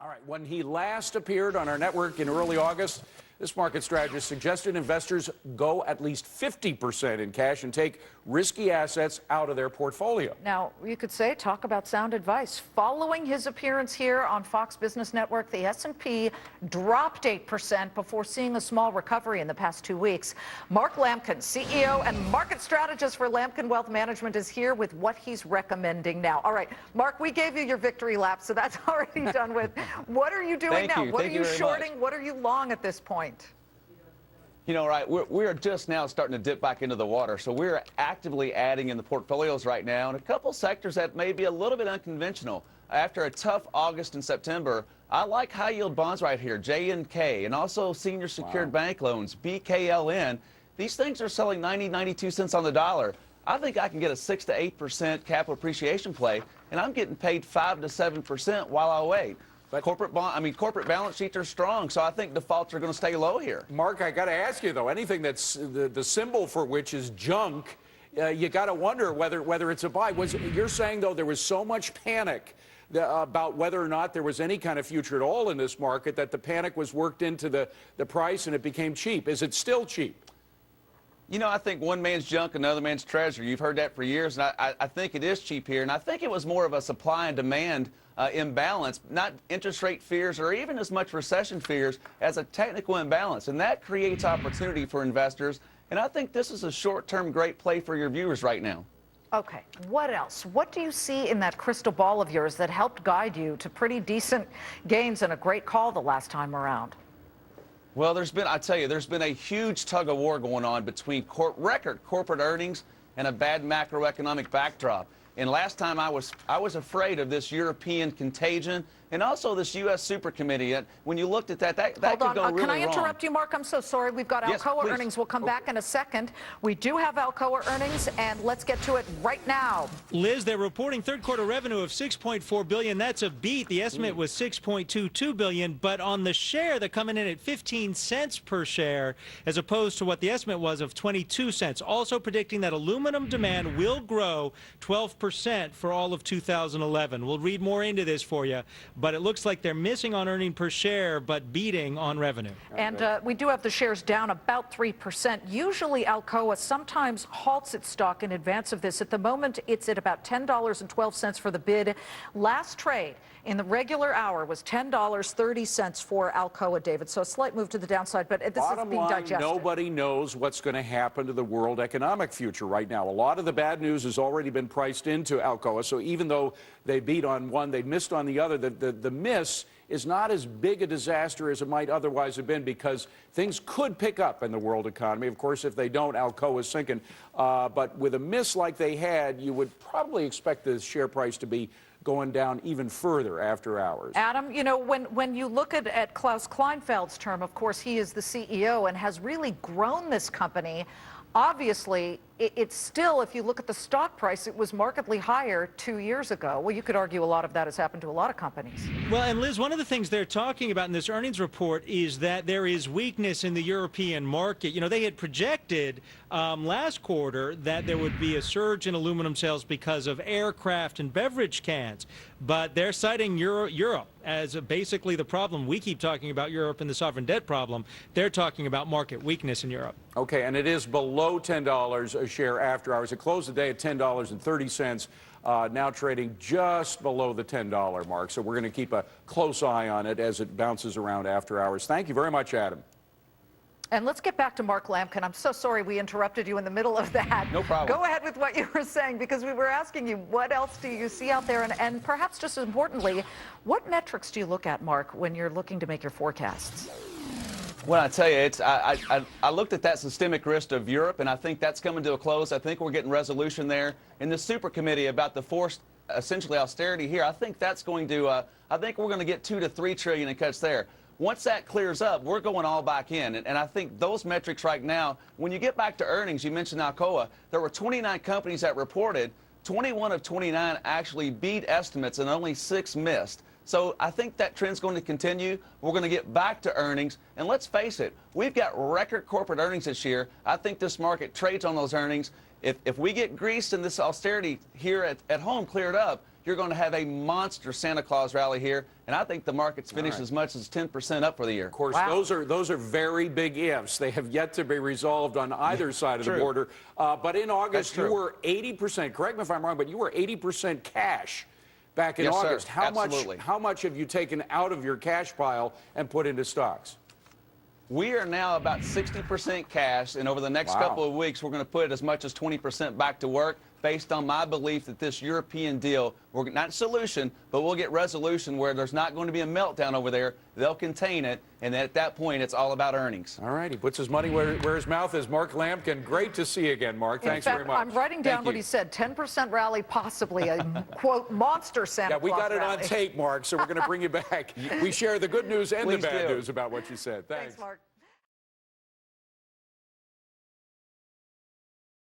All right, when he last appeared on our network in early August, this market strategist suggested investors go at least 50% in cash and take risky assets out of their portfolio. Now, you could say, talk about sound advice. Following his appearance here on Fox Business Network, the S&P dropped 8% before seeing a small recovery in the past 2 weeks. Mark Lamkin, CEO and market strategist for Lamkin Wealth Management, is here with what he's recommending now. All right, Mark, we gave you your victory lap, so that's already done with. What are you doing now? What are you shorting? What are you long at this point? You know, right, we're just now starting to dip back into the water, so we're actively adding in the portfolios right now in a couple sectors that may be a little bit unconventional. After a tough August and September, I like high yield bonds right here, J&K, and also senior secured bank loans, BKLN. These things are selling 92 cents on the dollar. I think I can get a 6 to 8% capital appreciation play, and I'm getting paid 5 to 7% while I wait. But corporate balance sheets are strong, so I think defaults are going to stay low here. Mark, I got to ask you though, anything that's the symbol for which is junk, you got to wonder whether it's a buy. You're saying though there was so much panic about whether or not there was any kind of future at all in this market that the panic was worked into the price and it became cheap. Is it still cheap? You know, I think one man's junk, another man's treasure. You've heard that for years, and I think it is cheap here. And I think it was more of a supply and demand imbalance, not interest rate fears or even as much recession fears as a technical imbalance. And that creates opportunity for investors. And I think this is a short-term great play for your viewers right now. Okay, what else? What do you see in that crystal ball of yours that helped guide you to pretty decent gains and a great call the last time around? Well, I tell you, there's been a huge tug of war going on between record corporate earnings and a bad macroeconomic backdrop. And last time I was afraid of this European contagion and also this U.S. Super Committee. And when you looked at that could go really wrong. Can I interrupt you, Mark? I'm so sorry. We've got Alcoa earnings. We'll come back in a second. We do have Alcoa earnings, and let's get to it right now. Liz, they're reporting third quarter revenue of $6.4 billion. That's a beat. The estimate was $6.22 billion, but on the share, they're coming in at 15 cents per share, as opposed to what the estimate was of 22 cents. Also predicting that aluminum demand will grow 12% for all of 2011. We'll read more into this for you, but it looks like they're missing on earning per share, but beating on revenue. And we do have the shares down about 3%. Usually Alcoa sometimes halts its stock in advance of this. At the moment, it's at about $10.12 for the bid. Last trade in the regular hour was $10.30 for Alcoa, David. So a slight move to the downside, but this is being digested. Nobody knows what's going to happen to the world economic future right now. A lot of the bad news has already been priced into Alcoa. So even though they beat on one, they missed on the other. The miss is not as big a disaster as it might otherwise have been because things could pick up in the world economy. Of course, if they don't, Alcoa is sinking. But with a miss like they had, you would probably expect the share price to be going down even further after hours. Adam, you know, when you look at Klaus Kleinfeld's term, of course, he is the CEO and has really grown this company. Obviously, it's still, if you look at the stock price, it was markedly higher 2 years ago. Well, you could argue a lot of that has happened to a lot of companies. Well, and Liz, one of the things they're talking about in this earnings report is that there is weakness in the European market. You know, they had projected last quarter that there would be a surge in aluminum sales because of aircraft and beverage cans, but they're citing Europe as basically the problem. We keep talking about Europe and the sovereign debt problem. They're talking about market weakness in Europe. Okay, and it is below $10 a share after hours. It closed the day at $10.30, now trading just below the $10 mark. So we're going to keep a close eye on it as it bounces around after hours. Thank you very much, Adam. And let's get back to Mark Lamkin. I'm so sorry we interrupted you in the middle of that. No problem. Go ahead with what you were saying, because we were asking you, what else do you see out there? And perhaps just as importantly, what metrics do you look at, Mark, when you're looking to make your forecasts? Well, I tell you, I looked at that systemic risk of Europe, and I think that's coming to a close. I think we're getting resolution there. In the Super Committee about the forced, essentially, austerity here, I think that's going to, I think we're going to get $2 to $3 trillion in cuts there. Once that clears up, we're going all back in. And I think those metrics right now, when you get back to earnings, you mentioned Alcoa, there were 29 companies that reported. 21 of 29 actually beat estimates and only 6 missed. So I think that trend's going to continue. We're going to get back to earnings. And let's face it, we've got record corporate earnings this year. I think this market trades on those earnings. If we get greased and this austerity here at home cleared up, you're going to have a monster Santa Claus rally here, and I think the market's finished as much as 10% up for the year. Of course, Wow. those are very big ifs. They have yet to be resolved on either side of the border. But in August, you were 80%, correct me if I'm wrong, but you were 80% cash back in August. Sir. How much have you taken out of your cash pile and put into stocks? We are now about 60% cash, and over the next couple of weeks, we're going to put as much as 20% back to work based on my belief that this European deal, we're not solution, but we'll get resolution where there's not going to be a meltdown over there. They'll contain it, and at that point, it's all about earnings. All right, he puts his money where his mouth is. Mark Lamkin, great to see you again, Mark. Thanks very much. I'm writing down what he said, 10% rally, possibly a, quote, monster Santa Claus we got it rally. on tape, Mark, so we're going to bring you back. We share the good news and the Please bad do. news about what you said. Thanks, Mark.